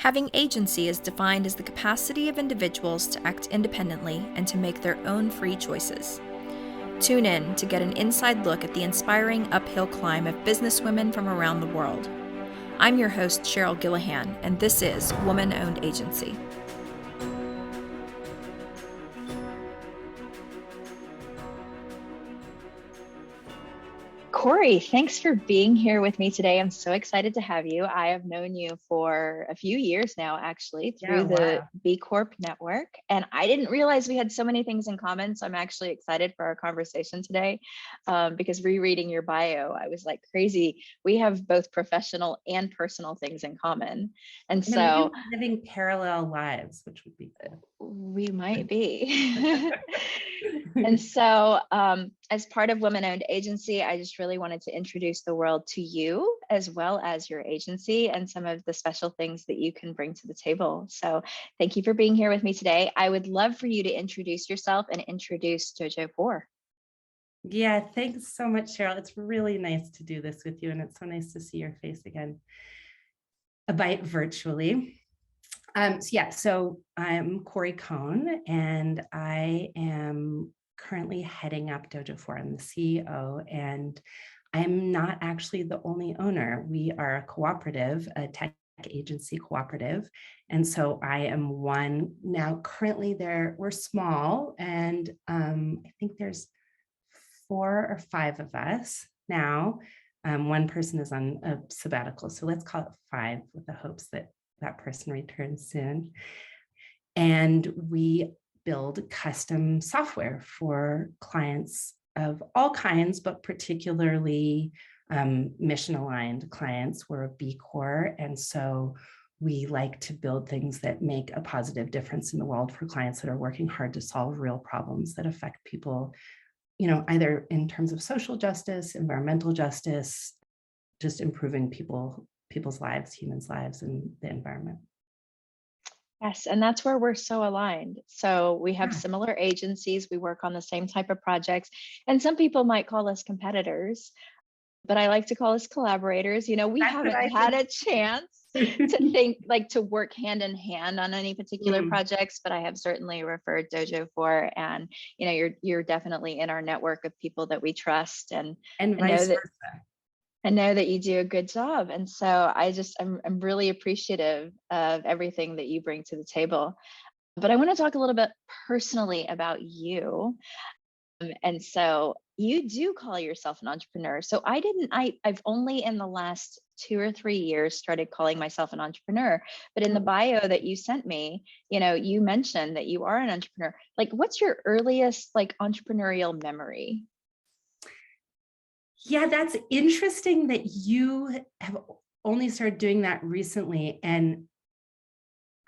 Having agency is defined as the capacity of individuals to act independently and to make their own free choices. Tune in to get an inside look at the inspiring uphill climb of businesswomen from around the world. I'm your host, Cheryl Gillihan, and this is Woman-Owned Agency. Corey, thanks for being here with me today. I'm so excited to have you. I have known you for a few years now, actually, through the B Corp network. And I didn't realize we had so many things in common. So I'm actually excited for our conversation today because rereading your bio, I was like crazy. We have both professional and personal things in common. And so living parallel lives, which would be good. We might be. And so as part of Women-Owned Agency, I just really wanted to introduce the world to you as well as your agency and some of the special things that you can bring to the table. So thank you for being here with me today. I would love for you to introduce yourself and introduce Dojo4. Yeah, thanks so much, Cheryl. It's really nice to do this with you, and it's so nice to see your face again, albeit virtually. So I'm Corey Kohn, and I am currently heading up Dojo4. I'm the CEO, and I'm not actually the only owner. We are a cooperative, a tech agency cooperative. And so I am one now. Currently we're small, and I think there's 4 or 5 of us now. One person is on a sabbatical, so let's call it 5 with the hopes that that person returns soon. And we build custom software for clients of all kinds, but particularly mission-aligned clients. We're a B Corp, and so we like to build things that make a positive difference in the world for clients that are working hard to solve real problems that affect people, either in terms of social justice, environmental justice, just improving people's lives, humans' lives, and the environment. Yes, and that's where we're so aligned. So we have similar agencies, we work on the same type of projects, and some people might call us competitors, but I like to call us collaborators. We haven't had a chance to work hand in hand on any particular projects, but I have certainly referred Dojo4, and you're definitely in our network of people that we trust, and vice versa. I know that you do a good job. And so I'm really appreciative of everything that you bring to the table. But I want to talk a little bit personally about you. And so you do call yourself an entrepreneur. So I've only in the last 2 or 3 years started calling myself an entrepreneur. But in the bio that you sent me, you mentioned that you are an entrepreneur. Like, what's your earliest entrepreneurial memory? Yeah, that's interesting that you have only started doing that recently. And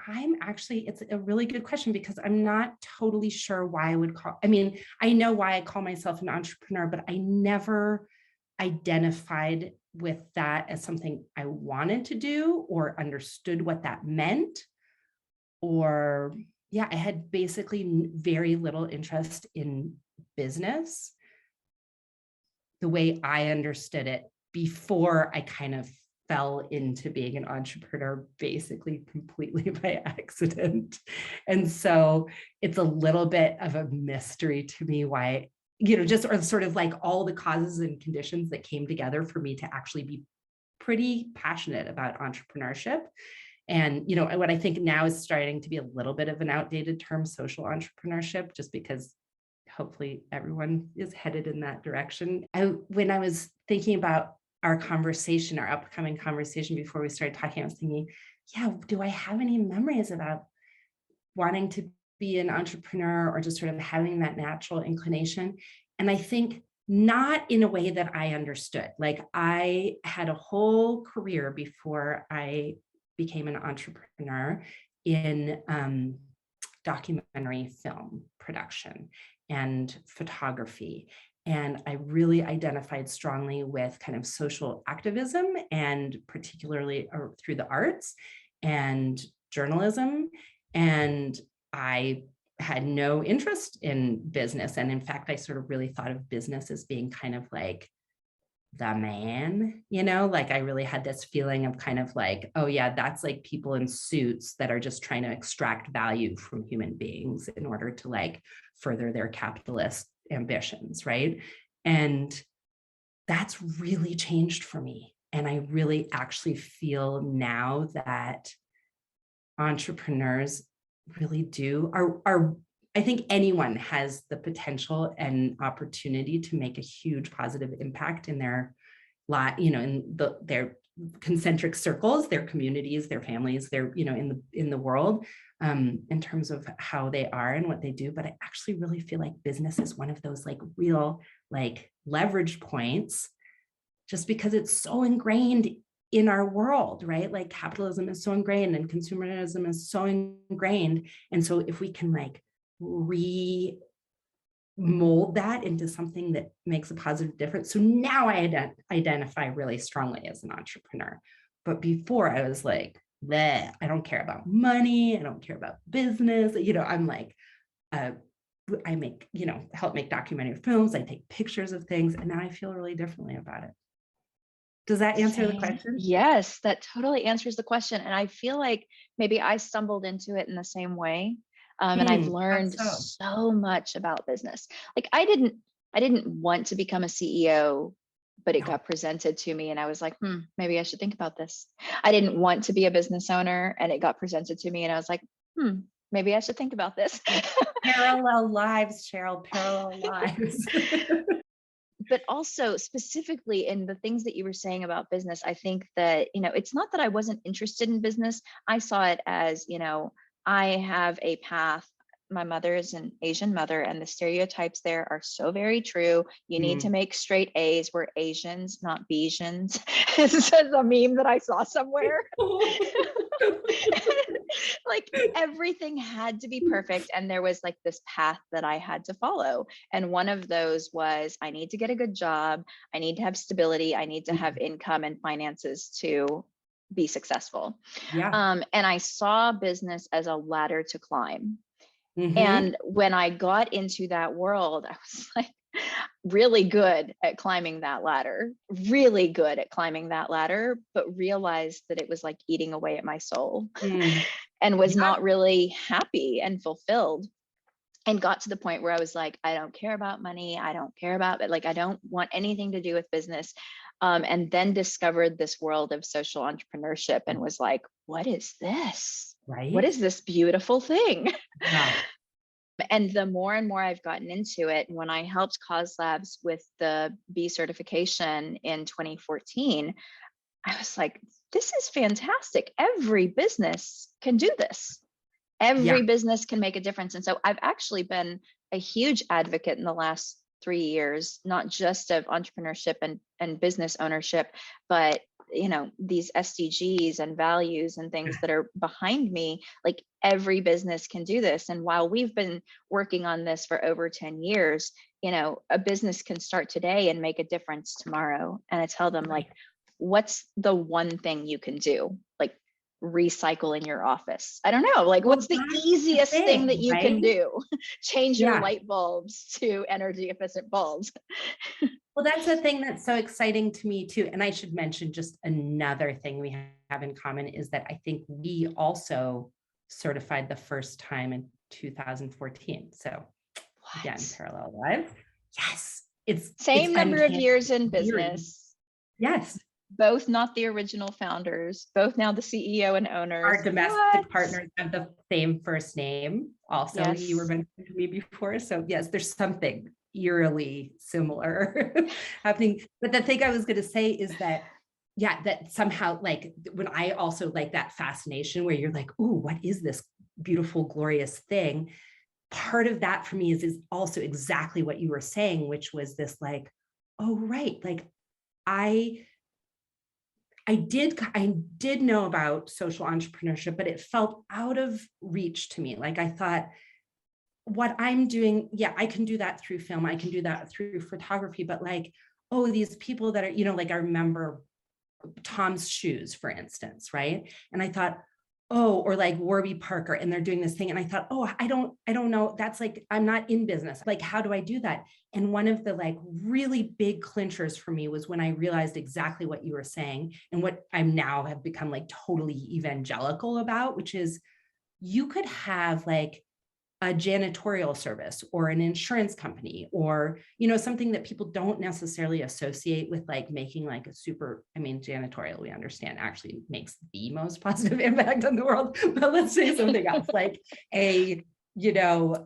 it's a really good question because I'm not totally sure why I know why I call myself an entrepreneur, but I never identified with that as something I wanted to do or understood what that meant. I had basically very little interest in business the way I understood it before I kind of fell into being an entrepreneur, basically completely by accident. And so it's a little bit of a mystery to me why, or sort of like all the causes and conditions that came together for me to actually be pretty passionate about entrepreneurship. And, what I think now is starting to be a little bit of an outdated term, social entrepreneurship, just because hopefully everyone is headed in that direction. When I was thinking about our upcoming conversation before we started talking, I was thinking, do I have any memories about wanting to be an entrepreneur or just sort of having that natural inclination? And I think not in a way that I understood. Like, I had a whole career before I became an entrepreneur in documentary film production and photography. And I really identified strongly with kind of social activism, and particularly through the arts and journalism. And I had no interest in business. And in fact, I sort of really thought of business as being kind of like the man, you know, like I really had this feeling of kind of like, oh yeah, that's like people in suits that are just trying to extract value from human beings in order to like further their capitalist ambitions, right? And that's really changed for me. And I really actually feel now that entrepreneurs really do are I think anyone has the potential and opportunity to make a huge positive impact in their life, you know, in their concentric circles, their communities, their families, their, you know, in the world, in terms of how they are and what they do. But I actually really feel like business is one of those like real like leverage points, just because it's so ingrained in our world, right? Like capitalism is so ingrained and consumerism is so ingrained. And so if we can like remold that into something that makes a positive difference. So now I identify really strongly as an entrepreneur. But before I was like, bleh, I don't care about money. I don't care about business. You know, I'm like, I make, you know, help make documentary films. I take pictures of things. And now I feel really differently about it. Does that answer the question? Yes, that totally answers the question. And I feel like maybe I stumbled into it in the same way. And I've learned so much about business. Like I didn't want to become a CEO, but it got presented to me and I was like, maybe I should think about this. I didn't want to be a business owner and it got presented to me and I was like, maybe I should think about this. Parallel lives, Cheryl, parallel lives. But also specifically in the things that you were saying about business, I think that, you know, it's not that I wasn't interested in business. I saw it as, you know, I have a path. My mother is an Asian mother and the stereotypes there are so very true. You need to make straight A's. We're Asians, not Bejans. This is a meme that I saw somewhere. Like everything had to be perfect. And there was like this path that I had to follow. And one of those was I need to get a good job. I need to have stability. I need to have income and finances to be successful. Yeah. And I saw business as a ladder to climb. And when I got into that world, I was like, really good at climbing that ladder, but realized that it was like eating away at my soul and was not really happy and fulfilled. And got to the point where I was like, I don't care about money. I don't care about it. Like, I don't want anything to do with business. And then discovered this world of social entrepreneurship and was like, what is this? Right. What is this beautiful thing? Yeah. And the more and more I've gotten into it, when I helped Cause Labs with the B certification in 2014, I was like, this is fantastic. Every business can do this. Every business can make a difference. And so I've actually been a huge advocate in the last 3 years, not just of entrepreneurship and business ownership, but you know, these SDGs and values and things that are behind me. Like every business can do this. And while we've been working on this for over 10 years, you know, a business can start today and make a difference tomorrow. And I tell them like, what's the one thing you can do? Like recycle in your office. I don't know, like what's the easiest thing that you can do? Change your light bulbs to energy efficient bulbs. Well, that's the thing that's so exciting to me too. And I should mention just another thing we have in common is that I think we also certified the first time in 2014. So again, parallel lives. Yes. It's same number of years in business. Yes. Both not the original founders, both now the CEO and owners. Our domestic partners have the same first name. Also, you were mentioning to me before. So yes, there's something eerily similar happening. But the thing I was going to say is that, that somehow like when I also like that fascination where you're like, ooh, what is this beautiful, glorious thing? Part of that for me is also exactly what you were saying, which was this like, oh, right. Like I did know about social entrepreneurship, but it felt out of reach to me. Like I thought, what I'm doing, I can do that through film. I can do that through photography, but like, oh, these people that are, you know, like I remember Tom's Shoes, for instance, right? And I thought, oh, or like Warby Parker, and they're doing this thing. And I thought, oh, I don't know. That's like, I'm not in business. Like, how do I do that? And one of the like really big clinchers for me was when I realized exactly what you were saying and what I'm now have become like totally evangelical about, which is you could have like a janitorial service or an insurance company, or, you know, something that people don't necessarily associate with like making like a super, I mean, janitorial, we understand actually makes the most positive impact on the world, but let's say something else, like a, you know,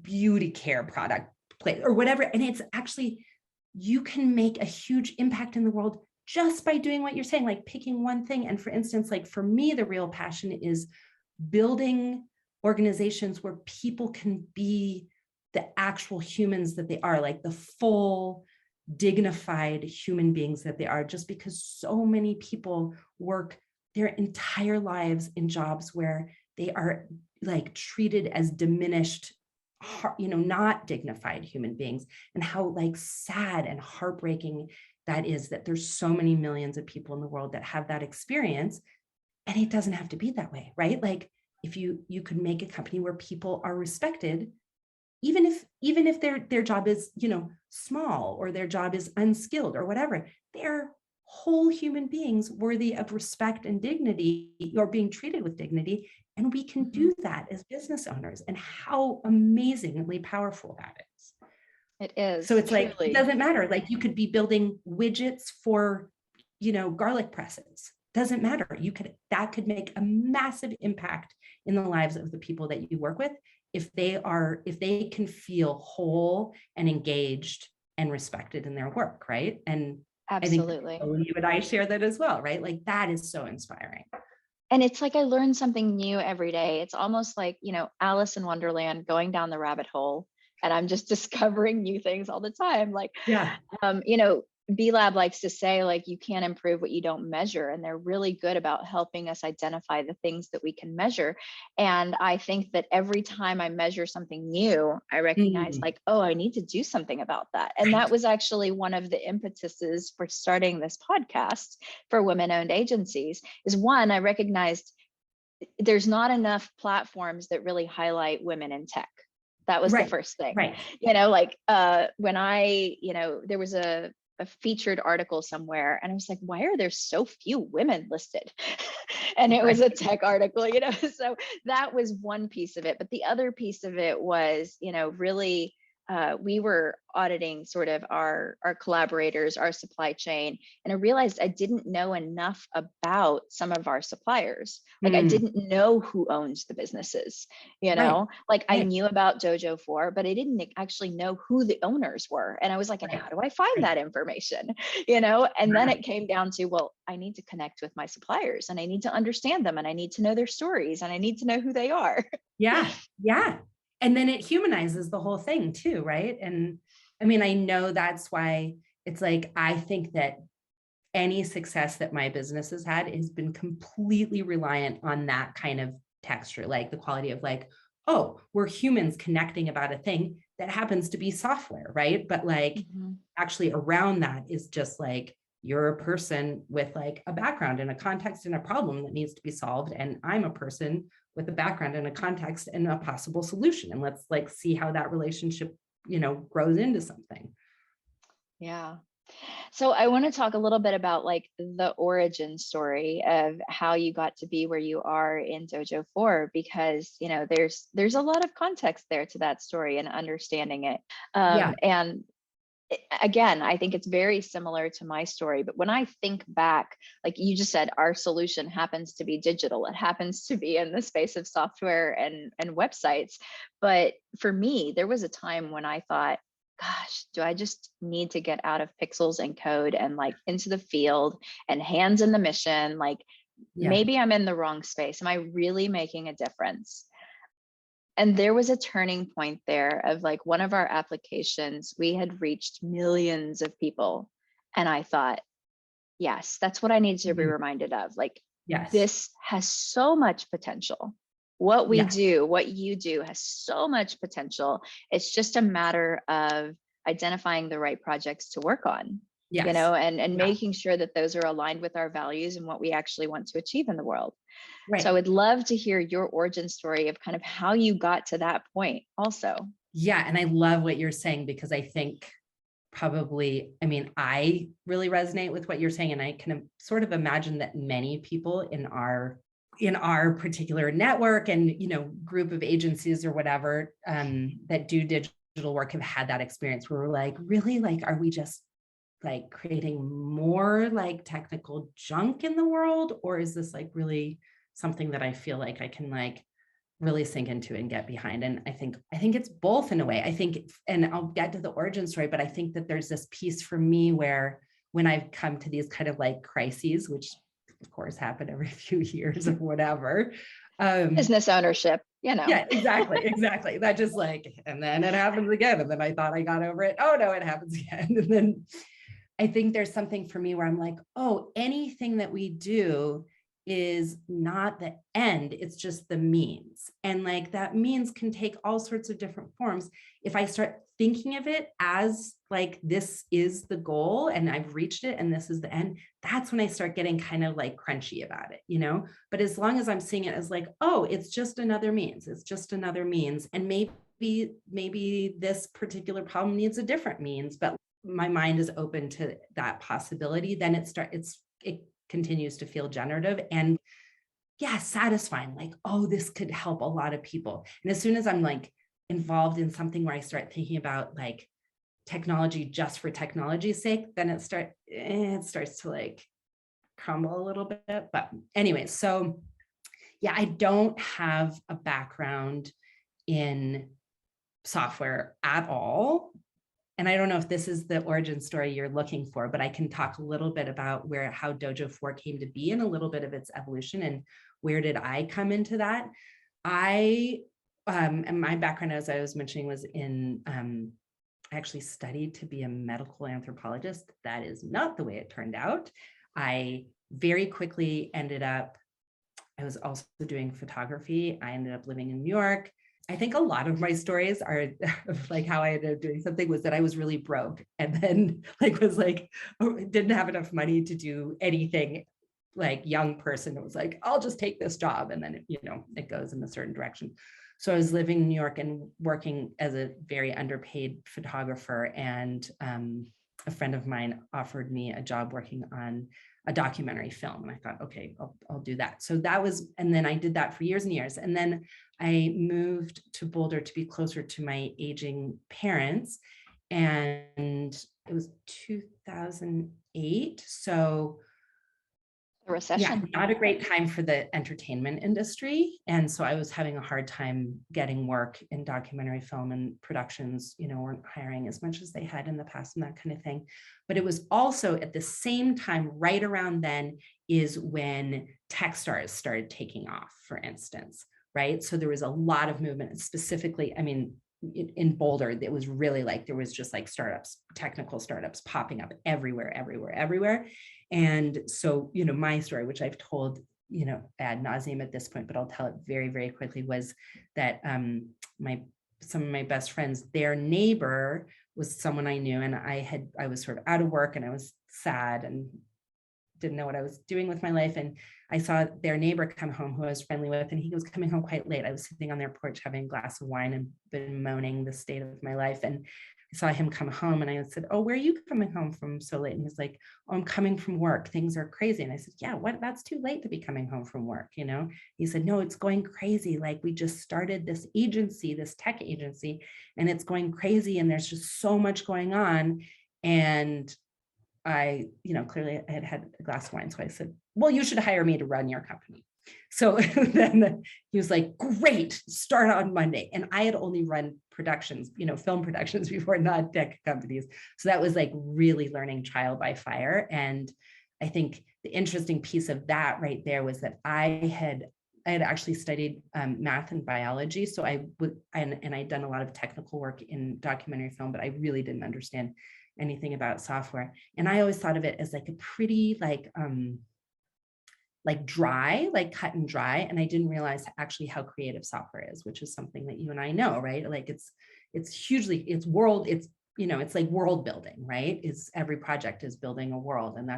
beauty care product place or whatever. And it's actually, you can make a huge impact in the world just by doing what you're saying, like picking one thing. And for instance, like for me, the real passion is building organizations where people can be the actual humans that they are, like the full dignified human beings that they are, just because so many people work their entire lives in jobs where they are like treated as diminished, you know, not dignified human beings, and how like sad and heartbreaking that is, that there's so many millions of people in the world that have that experience. And it doesn't have to be that way, right? Like if you could make a company where people are respected, even if their job is, you know, small, or their job is unskilled or whatever, they're whole human beings worthy of respect and dignity, or being treated with dignity. And we can do that as business owners, and how amazingly powerful that is. It is. So it's truly. like, it doesn't matter. Like you could be building widgets for, you know, garlic presses. Doesn't matter. That could make a massive impact in the lives of the people that you work with, if they can feel whole and engaged and respected in their work, right? And Absolutely. I think you and I share that as well, right? Like that is so inspiring. And it's like I learn something new every day. It's almost like, you know, Alice in Wonderland, going down the rabbit hole, and I'm just discovering new things all the time. Like, Yeah. you know, B Lab likes to say, like, you can't improve what you don't measure. And they're really good about helping us identify the things that we can measure. And I think that every time I measure something new, I recognize like, oh, I need to do something about that. And that was actually one of the impetuses for starting this podcast for women-owned agencies. Is one, I recognized there's not enough platforms that really highlight women in tech. That was the first thing. Right. You know, like when I, you know, there was a featured article somewhere, and I was like, why are there so few women listed? And it was a tech article, you know. So that was one piece of it. But the other piece of it was, you know, really we were auditing sort of our collaborators, our supply chain, and I realized I didn't know enough about some of our suppliers. Like I didn't know who owns the businesses, you know, like I knew about Dojo4, but I didn't actually know who the owners were. And I was like, and how do I find that information? You know, and then it came down to, well, I need to connect with my suppliers, and I need to understand them, and I need to know their stories, and I need to know who they are. Yeah. And then it humanizes the whole thing too, right? And I mean, I know that's why it's like, I think that any success that my business has had has been completely reliant on that kind of texture, like the quality of like, oh, we're humans connecting about a thing that happens to be software, right? But like actually around that is just like, you're a person with like a background and a context and a problem that needs to be solved. And I'm a person with a background and a context and a possible solution. And let's like see how that relationship, you know, grows into something. Yeah. So I want to talk a little bit about like the origin story of how you got to be where you are in Dojo4, because, you know, there's a lot of context there to that story and understanding it. And again, I think it's very similar to my story. But when I think back, like you just said, our solution happens to be digital. It happens to be in the space of software and websites. But for me, there was a time when I thought, gosh, do I just need to get out of pixels and code and like into the field and hands in the mission? Like maybe I'm in the wrong space. Am I really making a difference? And there was a turning point there of like one of our applications, we had reached millions of people. And I thought, yes, that's what I need to be reminded of. Like, this has so much potential. What we do, what you do has so much potential. It's just a matter of identifying the right projects to work on, you know, and making sure that those are aligned with our values and what we actually want to achieve in the world. So I would love to hear your origin story of kind of how you got to that point also. Yeah. And I love what you're saying, because I think probably, I mean, I really resonate with what you're saying. And I can sort of imagine that many people in our particular network and, you know, group of agencies or whatever, that do digital work have had that experience where we're like, really, like, are we just like creating more like technical junk in the world? Or is this like really something that I feel like I can like really sink into and get behind? And I think it's both in a way. I think, and I'll get to the origin story, but I think that there's this piece for me where when I've come to these kind of like crises, which of course happen every few years or whatever. Business ownership, you know. Yeah, exactly. That just like, and then it happens again. And then I thought I got over it. Oh no, it happens again. And then I think there's something for me where I'm like, oh, anything that we do is not the end, it's just the means. And like that means can take all sorts of different forms. If I start thinking of it as like, this is the goal and I've reached it and this is the end, that's when I start getting kind of like crunchy about it, you know? But as long as I'm seeing it as like, oh, it's just another means, it's just another means. And maybe this particular problem needs a different means, but my mind is open to that possibility, then it continues to feel generative and yeah, satisfying. Like, oh, this could help a lot of people. And as soon as I'm like involved in something where I start thinking about like technology just for technology's sake, then it starts to like crumble a little bit. But anyway, so yeah, I don't have a background in software at all. And I don't know if this is the origin story you're looking for, but I can talk a little bit about how Dojo4 came to be and a little bit of its evolution and where did I come into that. And my background, as I was mentioning, was in, I actually studied to be a medical anthropologist. That is not the way it turned out. I very quickly I was also doing photography. I ended up living in New York. I think a lot of my stories are like how I ended up doing something was that I was really broke and then didn't have enough money to do anything like young person. It was like, I'll just take this job. And then, it goes in a certain direction. So I was living in New York and working as a very underpaid photographer. And a friend of mine offered me a job working on a documentary film. And I thought, okay, I'll do that. So and then I did that for years and years. And then I moved to Boulder to be closer to my aging parents. And it was 2008. So the recession. Yeah, not a great time for the entertainment industry. And so I was having a hard time getting work in documentary film, and productions, weren't hiring as much as they had in the past and that kind of thing. But it was also at the same time, right around then, is when tech stars started taking off, for instance, right? So there was a lot of movement, specifically, I mean, in Boulder, it was really like, there was just like technical startups popping up everywhere. And so, my story, which I've told, ad nauseum at this point, but I'll tell it very, very quickly, was that some of my best friends, their neighbor was someone I knew, and I was sort of out of work and I was sad and didn't know what I was doing with my life. And I saw their neighbor come home who I was friendly with, and he was coming home quite late. I was sitting on their porch having a glass of wine and bemoaning the state of my life. And I saw him come home and I said, oh, where are you coming home from so late? And he's like, oh, I'm coming from work. Things are crazy. And I said, yeah, that's too late to be coming home from work. He said, no, it's going crazy. Like, we just started this agency, this tech agency, and it's going crazy. And there's just so much going on. And I, clearly I had a glass of wine. So I said, well, you should hire me to run your company. So then he was like, great, start on Monday. And I had only run productions, film productions before, not tech companies. So that was like really learning trial by fire. And I think the interesting piece of that right there was that I had actually studied math and biology. So I would, and I'd done a lot of technical work in documentary film, but I really didn't understand anything about software. And I always thought of it as like a pretty like dry, like cut and dry. And I didn't realize actually how creative software is, which is something that you and I know, right? Like it's like world building, right? Every project is building a world, and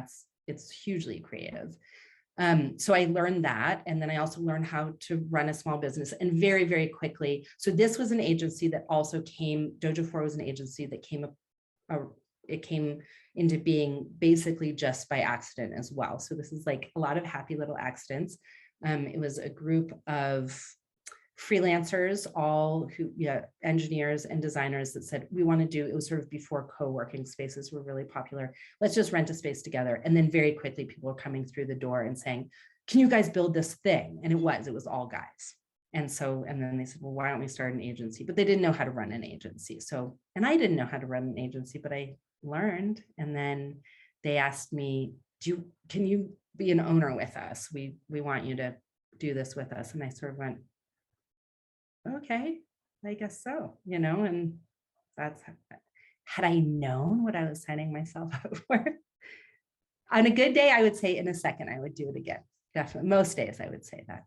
it's hugely creative. So I learned that. And then I also learned how to run a small business, and very, very quickly. So this was an agency that also Dojo4 was an agency that it came into being basically just by accident as well. So this is like a lot of happy little accidents. It was a group of freelancers, all engineers and designers, that said, we want to do, it was sort of before co-working spaces were really popular. Let's just rent a space together. And then very quickly people were coming through the door and saying, can you guys build this thing? And it was all guys. And then they said, well, why don't we start an agency? But they didn't know how to run an agency. And I didn't know how to run an agency, but I learned. And then they asked me, can you be an owner with us? We want you to do this with us. And I sort of went, okay, I guess so, and that's, had I known what I was signing myself up for, on a good day, I would say in a second, I would do it again. Definitely. Most days I would say that.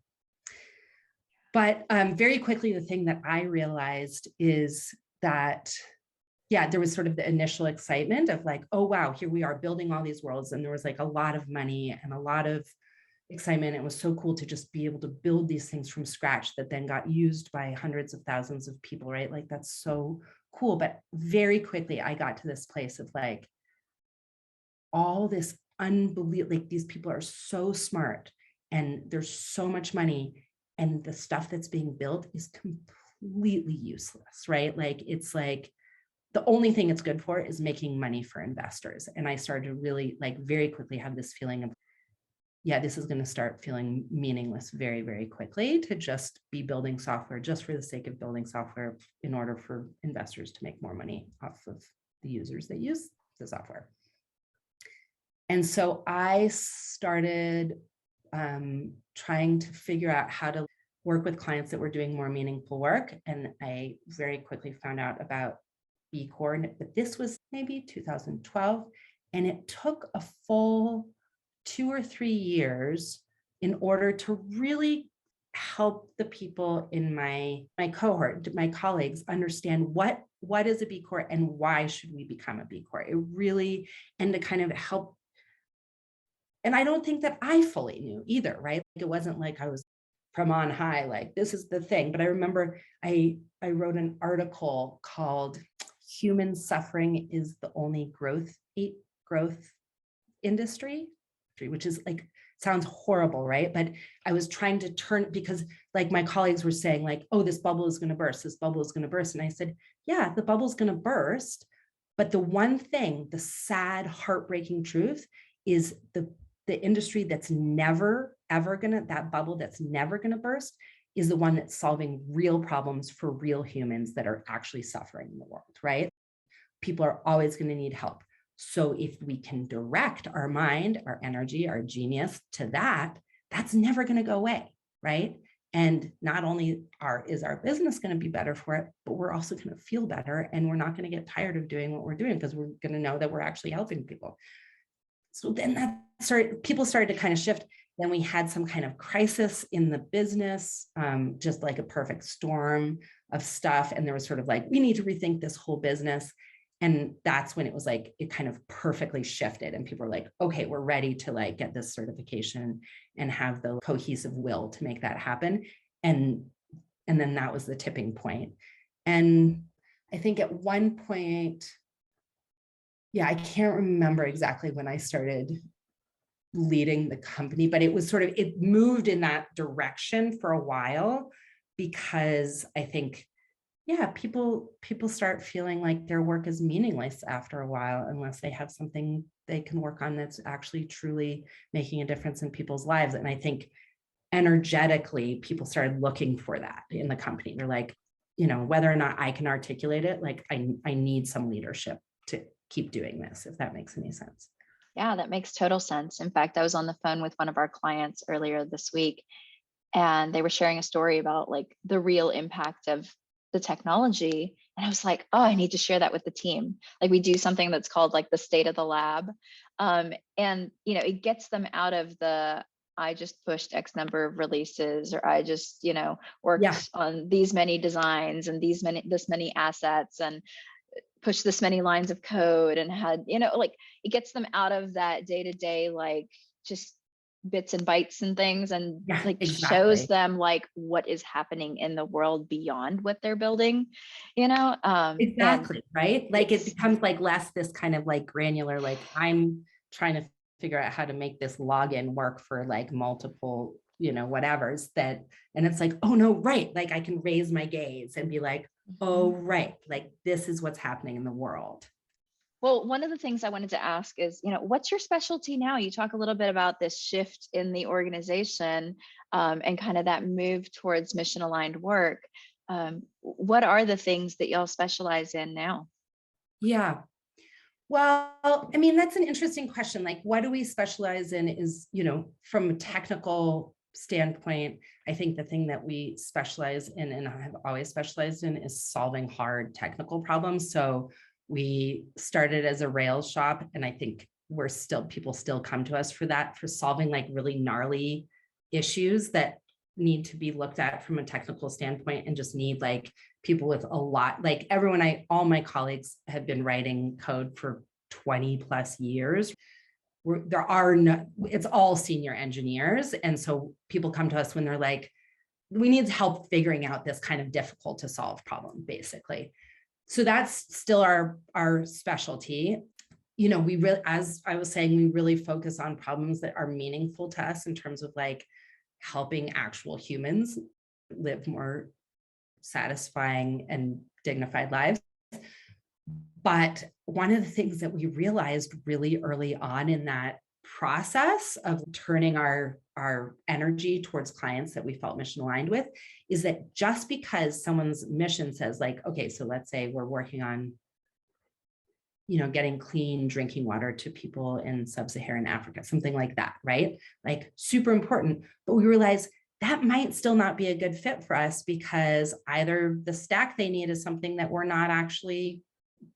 But very quickly, the thing that I realized is that, there was sort of the initial excitement of like, oh, wow, here we are building all these worlds. And there was like a lot of money and a lot of excitement. It was so cool to just be able to build these things from scratch that then got used by hundreds of thousands of people, right? Like, that's so cool. But very quickly, I got to this place of like, all this unbelievable, like, these people are so smart and there's so much money, and the stuff that's being built is completely useless, right? Like, it's like, the only thing it's good for is making money for investors. And I started to really, like, very quickly have this feeling of, this is going to start feeling meaningless very, very quickly, to just be building software just for the sake of building software in order for investors to make more money off of the users that use the software. And so I started trying to figure out how to work with clients that were doing more meaningful work. And I very quickly found out about B Corp, but this was maybe 2012. And it took a full 2 or 3 years in order to really help the people in my cohort, my colleagues, understand what is a B Corp and why should we become a B Corp. It really, and to kind of help. And I don't think that I fully knew either, right? It wasn't like I was from on high, like, this is the thing. But I remember I wrote an article called "Human Suffering is the Only Growth Industry," which is like, sounds horrible, right? But I was trying to turn, because like my colleagues were saying like, oh, this bubble is going to burst, this bubble is going to burst. And I said, yeah, the bubble's going to burst. But the one thing, the sad, heartbreaking truth is the industry that's never, ever gonna, that bubble that's never gonna burst, is the one that's solving real problems for real humans that are actually suffering in the world, right? People are always gonna need help. So if we can direct our mind, our energy, our genius to that, that's never gonna go away, right? And not only is our business gonna be better for it, but we're also gonna feel better, and we're not gonna get tired of doing what we're doing, because we're gonna know that we're actually helping people. So then people started to kind of shift. Then we had some kind of crisis in the business, just like a perfect storm of stuff. And there was sort of like, we need to rethink this whole business. And that's when it was like, it kind of perfectly shifted. And people were like, okay, we're ready to like get this certification and have the cohesive will to make that happen. And then that was the tipping point. And I think at one point, I can't remember exactly when I started leading the company, but it was sort of, it moved in that direction for a while, because I think, people start feeling like their work is meaningless after a while, unless they have something they can work on that's actually truly making a difference in people's lives. And I think energetically, people started looking for that in the company. They're like, whether or not I can articulate it, like I need some leadership to keep doing this, if that makes any sense. Yeah, that makes total sense. In fact, I was on the phone with one of our clients earlier this week, and they were sharing a story about like the real impact of the technology. And I was like, oh, I need to share that with the team. Like, we do something that's called like the state of the lab. And, it gets them out of the, I just pushed X number of releases, or I just, worked on these many designs and this many assets, and push this many lines of code, and had, like, it gets them out of that day-to-day, like, just bits and bytes and things, and Yeah, like shows exactly. them like what is happening in the world beyond what they're building, and Exactly, right? Like it it's becomes like less this kind of like granular, like I'm trying to figure out how to make this login work for like multiple, whatever's that. And it's like, oh no, right. Like I can raise my gaze and be like, oh, Mhm. right. Like this is what's happening in the world. Well, one of the things I wanted to ask is, what's your specialty now? You talk a little bit about this shift in the organization, and kind of that move towards mission aligned work. What are the things that y'all specialize in now? Yeah. Well, I mean, that's an interesting question. Like, what do we specialize in is, from a technical standpoint, I think the thing that we specialize in and have always specialized in is solving hard technical problems. So we started as a Rails shop, and I think people still come to us for that, for solving like really gnarly issues that need to be looked at from a technical standpoint and just need like people with a lot, like all my colleagues have been writing code for 20 plus years. It's all senior engineers. And so people come to us when they're like, we need help figuring out this kind of difficult to solve problem, basically. So that's still our specialty. We really, as I was saying, we really focus on problems that are meaningful to us in terms of like helping actual humans live more satisfying and dignified lives. But one of the things that we realized really early on in that process of turning our energy towards clients that we felt mission aligned with is that just because someone's mission says like, okay, so let's say we're working on getting clean drinking water to people in sub-Saharan Africa, something like that, right? Like super important. But we realize that might still not be a good fit for us because either the stack they need is something that we're not actually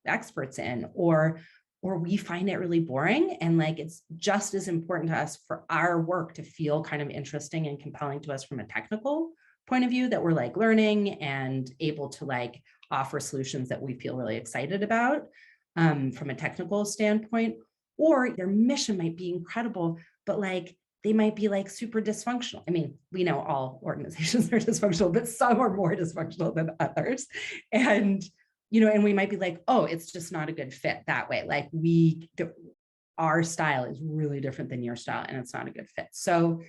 experts in, or we find it really boring. And like, it's just as important to us for our work to feel kind of interesting and compelling to us from a technical point of view, that we're like learning and able to like offer solutions that we feel really excited about from a technical standpoint. Or their mission might be incredible, but like they might be like super dysfunctional. I mean, we know all organizations are dysfunctional, but some are more dysfunctional than others. And and we might be like, oh, it's just not a good fit that way. Like our style is really different than your style and it's not a good fit. So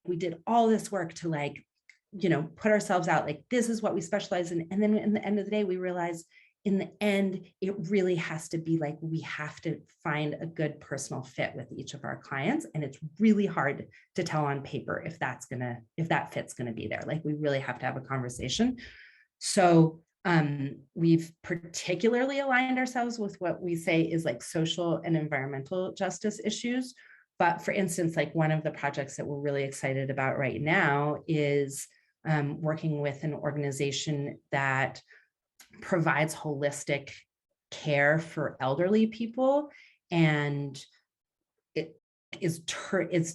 we did all this work to like, put ourselves out, like, this is what we specialize in. And then in the end of the day, we realized in the end, it really has to be like, we have to find a good personal fit with each of our clients. And it's really hard to tell on paper if that fit's going to be there. Like we really have to have a conversation. So we've particularly aligned ourselves with what we say is like social and environmental justice issues. But for instance, like one of the projects that we're really excited about right now is working with an organization that provides holistic care for elderly people. And it is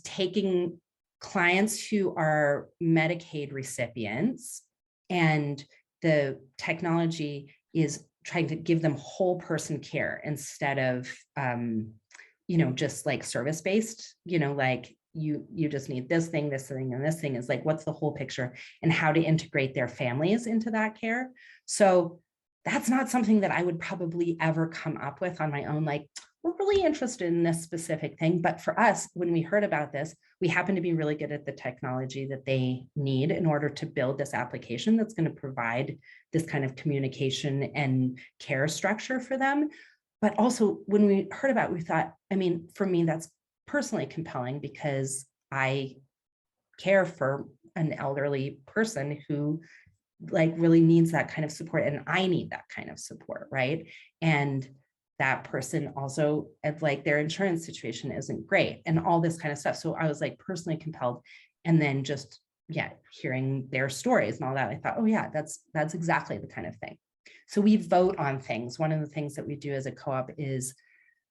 taking clients who are Medicaid recipients, and the technology is trying to give them whole person care instead of just like service based, like you just need this thing, and this thing is like, what's the whole picture and how to integrate their families into that care. So that's not something that I would probably ever come up with on my own. Like, we're really interested in this specific thing. But for us, when we heard about this, we happen to be really good at the technology that they need in order to build this application that's going to provide this kind of communication and care structure for them. But also when we heard about it, we thought, I mean, for me, that's personally compelling because I care for an elderly person who like really needs that kind of support, and I need that kind of support, right? And that person also, like, their insurance situation isn't great and all this kind of stuff. So I was like personally compelled. And then just hearing their stories and all that, I thought, oh yeah, that's exactly the kind of thing. So we vote on things. One of the things that we do as a co-op is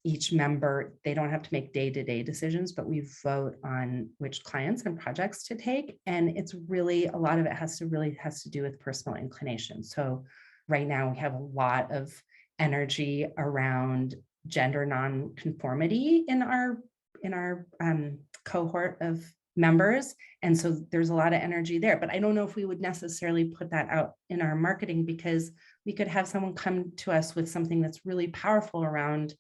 each member, they don't have to make day-to-day decisions, but we vote on which clients and projects to take. And it's really, a lot of it has to do with personal inclination. So right now we have a lot of energy around gender non-conformity in our cohort of members. And so there's a lot of energy there, but I don't know if we would necessarily put that out in our marketing, because we could have someone come to us with something that's really powerful around,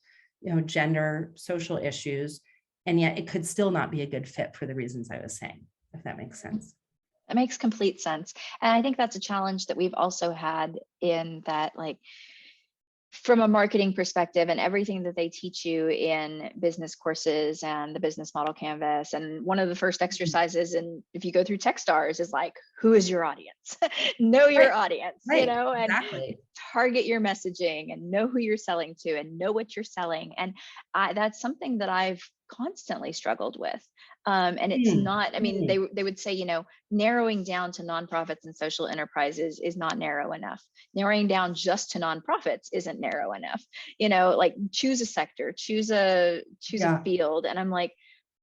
gender, social issues, and yet it could still not be a good fit for the reasons I was saying, if that makes sense. That makes complete sense. And I think that's a challenge that we've also had, in that, like, from a marketing perspective, and everything that they teach you in business courses and the business model canvas. And one of the first exercises, and if you go through Techstars, is like, who is your audience? Know your audience, Right. and Exactly. target your messaging, and know who you're selling to, and know what you're selling. And that's something that I've constantly struggled with. And it's not, I mean, they would say, narrowing down to nonprofits and social enterprises is not narrow enough. Narrowing down just to nonprofits isn't narrow enough. Like, choose a sector, choose a field. And I'm like,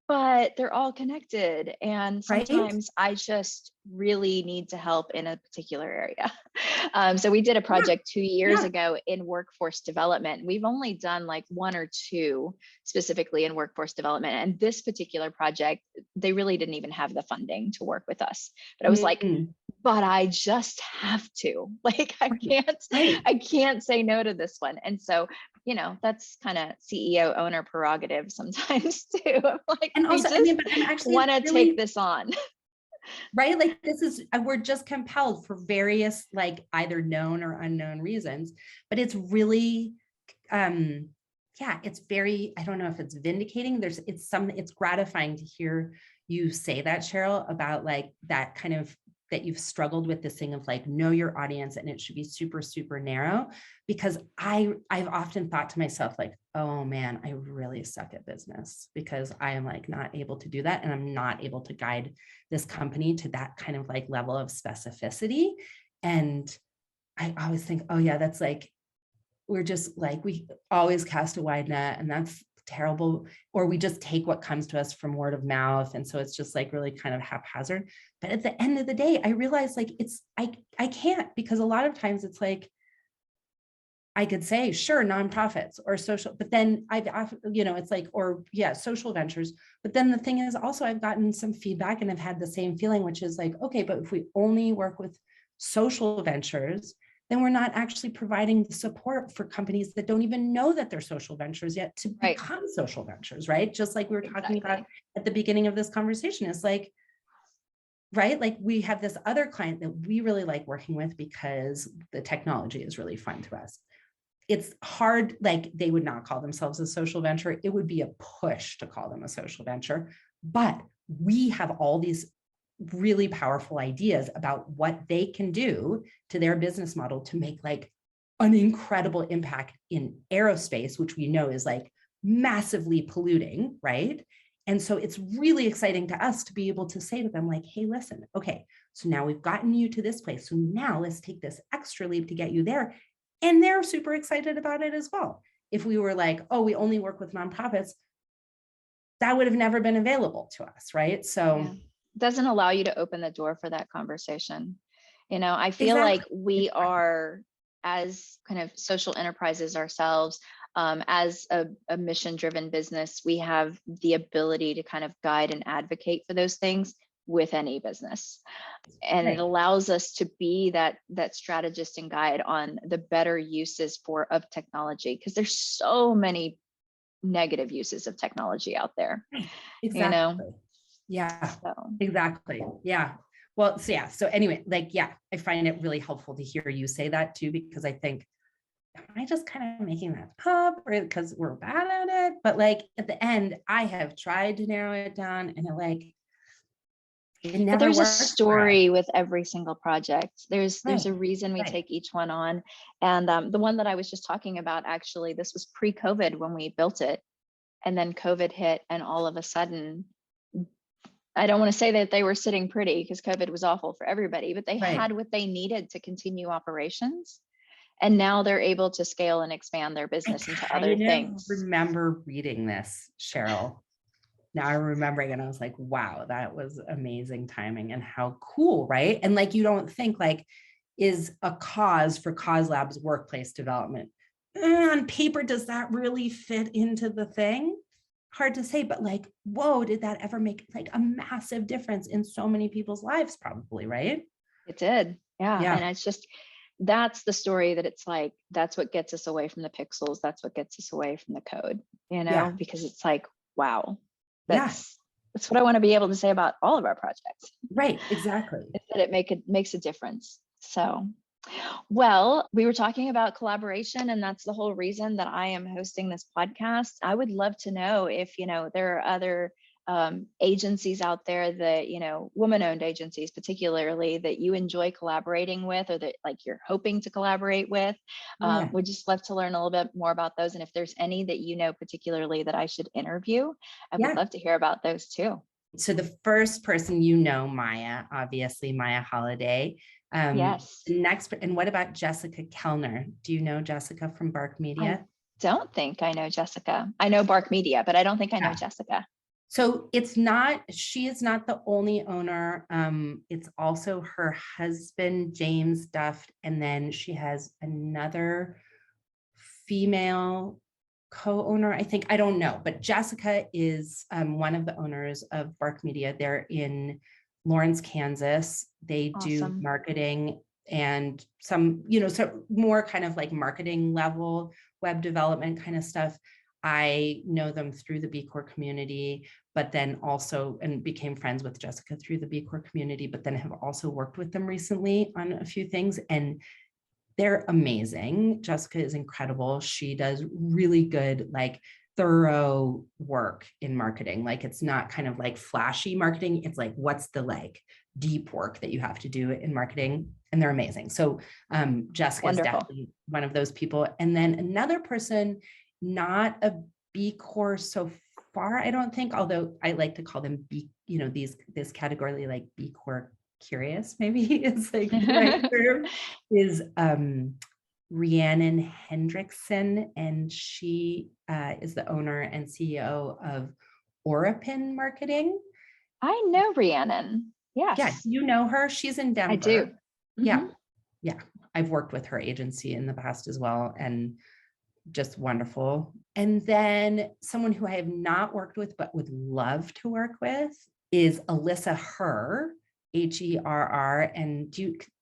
but they're all connected. And sometimes I just really need to help in a particular area. So we did a project 2 years ago in workforce development. We've only done like 1 or 2 specifically in workforce development. And this particular project, they really didn't even have the funding to work with us. But I was like, but I just have to, like, I can't say no to this one. And so, that's kind of CEO owner prerogative sometimes too. I'm like, and also, I want to take this on. Right? Like, we're just compelled for various, like, either known or unknown reasons, but it's really, it's very, I don't know if it's vindicating. It's gratifying to hear you say that, Cheryl, about like that kind of, that you've struggled with this thing of like, know your audience, and it should be super, super narrow, because I've often thought to myself, like, oh man, I really suck at business because I am like not able to do that. And I'm not able to guide this company to that kind of like level of specificity. And I always think, oh yeah, that's like, we're just like, we always cast a wide net, and that's terrible. Or we just take what comes to us from word of mouth. And so it's just like really kind of haphazard. But at the end of the day, I realized like I can't, because a lot of times it's like, I could say, sure, nonprofits or social, but then it's like, social ventures. But then the thing is also, I've gotten some feedback and I've had the same feeling, which is like, okay, but if we only work with social ventures, then we're not actually providing the support for companies that don't even know that they're social ventures yet to become social ventures, right? Just like we were talking about at the beginning of this conversation, is like, right? Like, we have this other client that we really like working with because the technology is really fun to us. It's hard, like, they would not call themselves a social venture. It would be a push to call them a social venture, but we have all these really powerful ideas about what they can do to their business model to make like an incredible impact in aerospace, which we know is like massively polluting, right? And so it's really exciting to us to be able to say to them like, hey, listen, okay, so now we've gotten you to this place. So now let's take this extra leap to get you there. And they're super excited about it as well. If we were like, oh, we only work with nonprofits, that would have never been available to us, right? So doesn't allow you to open the door for that conversation. I feel like we are, as kind of social enterprises ourselves, as a mission-driven business, we have the ability to kind of guide and advocate for those things with any business. And it allows us to be that strategist and guide on the better uses of technology, because there's so many negative uses of technology out there. Exactly. Yeah, exactly. Yeah. Well, so anyway, like, I find it really helpful to hear you say that too, because I think, am I just kind of making that up, or because we're bad at it? But like, at the end, I have tried to narrow it down, and it never. But there's a story with every single project. There's a reason we take each one on. And the one that I was just talking about, actually, this was pre-COVID when we built it. And then COVID hit, and all of a sudden, I don't want to say that they were sitting pretty, because COVID was awful for everybody, but they had what they needed to continue operations. And now they're able to scale and expand their business into other things. I remember reading this, Cheryl. Now I'm remembering, and I was like, wow, that was amazing timing, and how cool, right? And like, you don't think like, is a cause for Cause Labs workplace development. On paper, does that really fit into the thing? hard to say, but like, whoa, did that ever make like a massive difference in so many people's lives? Probably, right? It did. Yeah. Yeah. And it's just, that's the story that it's like, that's what gets us away from the pixels. That's what gets us away from the code, Yeah. because it's like, wow, Yeah. that's what I want to be able to say about all of our projects. Right. Exactly. Is that it makes a difference. So, well, we were talking about collaboration, and that's the whole reason that I am hosting this podcast. I would love to know if, there are other agencies out there that, woman-owned agencies particularly, that you enjoy collaborating with, or that like you're hoping to collaborate with. Yeah. We'd just love to learn a little bit more about those. And if there's any that particularly that I should interview, I would love to hear about those too. So the first person, Maya, obviously Maya Holiday. Yes. Next, and what about Jessica Kellner? Do you know Jessica from Bark Media? I don't think I know Jessica. I know Bark Media, but I don't think I know Jessica. So she is not the only owner. It's also her husband, James Duft. And then she has another female co-owner, I think. I don't know, but Jessica is one of the owners of Bark Media. They're in Lawrence, Kansas. They do marketing and some, so more kind of like marketing level web development kind of stuff. I know them through the B Corp community, but then also, and became friends with Jessica through the B Corp community, but then have also worked with them recently on a few things, and they're amazing. Jessica is incredible. She does really good, like thorough work in marketing. Like it's not kind of like flashy marketing. It's like, what's the like deep work that you have to do in marketing? And they're amazing. So Jessica is definitely one of those people. And then another person, not a B Corp so far, I don't think, although I like to call them B, this category like B Corp curious, maybe is like the right term, is Rhiannon Hendrickson, and she is the owner and CEO of Orapin Marketing. I know Rhiannon. Yes. Yeah, you know her. She's in Denver. I do. Mm-hmm. Yeah. Yeah. I've worked with her agency in the past as well, and just wonderful. And then someone who I have not worked with but would love to work with is Alyssa Herr, Herr. And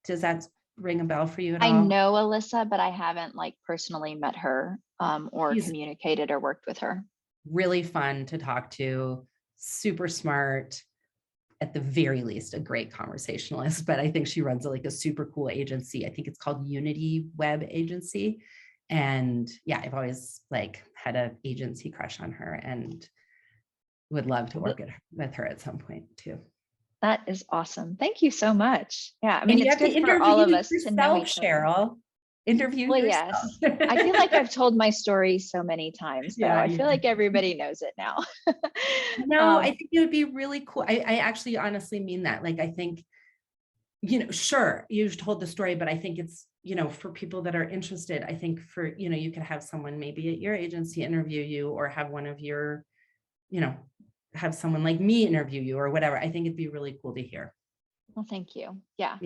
does that ring a bell for you at all? I know Alyssa, but I haven't like personally met her or communicated or worked with her. Really fun to talk to, super smart, at the very least, a great conversationalist, but I think she runs like a super cool agency. I think it's called Unity Web Agency. And yeah, I've always like had an agency crush on her and would love to work with her at some point too. That is awesome. Thank you so much. Yeah, I mean, it's good for all of us to know each other. Cheryl. Interview yourself. Yes. I feel like I've told my story so many times, though. I feel like everybody knows it now. No, I think it would be really cool. I actually honestly mean that. Like, I think, sure, you've told the story, but I think it's, for people that are interested, I think you could have someone maybe at your agency interview you, or have one of your, have someone like me interview you or whatever. I think it'd be really cool to hear. Well, thank you. Yeah.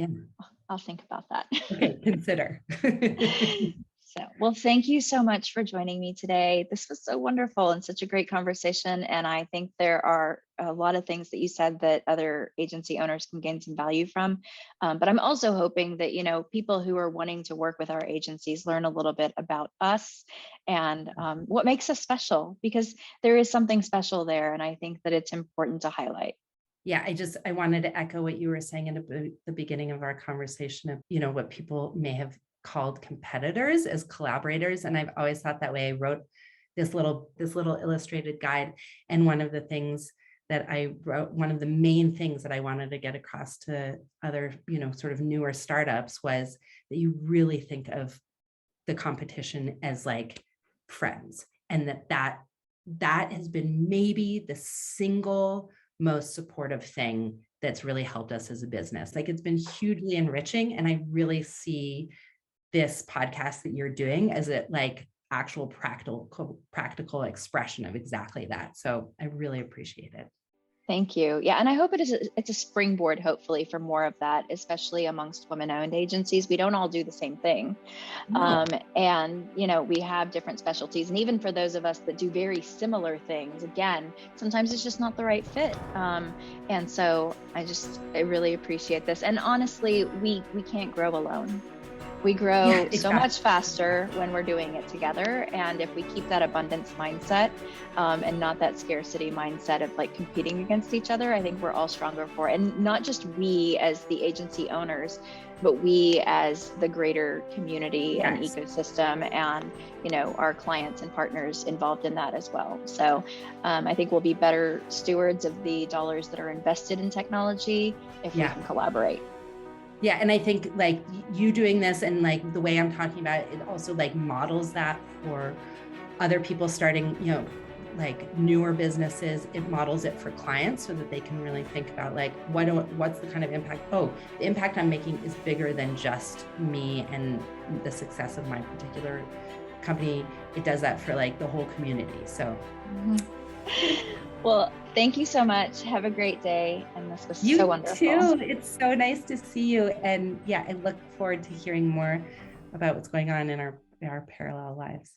I'll think about that. Okay, consider. Well, thank you so much for joining me today. This was so wonderful and such a great conversation. And I think there are a lot of things that you said that other agency owners can gain some value from. But I'm also hoping that, people who are wanting to work with our agencies learn a little bit about us and what makes us special, because there is something special there. And I think that it's important to highlight. Yeah, I wanted to echo what you were saying in the beginning of our conversation of, what people may have called competitors as collaborators. And I've always thought that way. I wrote this little illustrated guide. And one of the things that I wrote, one of the main things that I wanted to get across to other, sort of newer startups, was that you really think of the competition as like friends. And that has been maybe the single most supportive thing that's really helped us as a business. Like, it's been hugely enriching. And I really see this podcast that you're doing as a like actual practical expression of exactly that. So I really appreciate it. Thank you. Yeah, and I hope it's a springboard, hopefully, for more of that, especially amongst women-owned agencies. We don't all do the same thing. No. And, you know, we have different specialties. And even for those of us that do very similar things, again, sometimes it's just not the right fit. And so I really appreciate this. And honestly, we can't grow alone. We grow so much faster when we're doing it together. And if we keep that abundance mindset and not that scarcity mindset of like competing against each other, I think we're all stronger for it. And not just we as the agency owners, but we as the greater community and ecosystem, and, you know, our clients and partners involved in that as well. So I think we'll be better stewards of the dollars that are invested in technology if we can collaborate. Yeah. And I think like you doing this and like the way I'm talking about it, it also like models that for other people starting, you know, like newer businesses. It models it for clients so that they can really think about like, what's the kind of impact? Oh, the impact I'm making is bigger than just me and the success of my particular company. It does that for like the whole community. So. Well, thank you so much. Have a great day. And this was so wonderful. You too. It's so nice to see you. And yeah, I look forward to hearing more about what's going on in our parallel lives.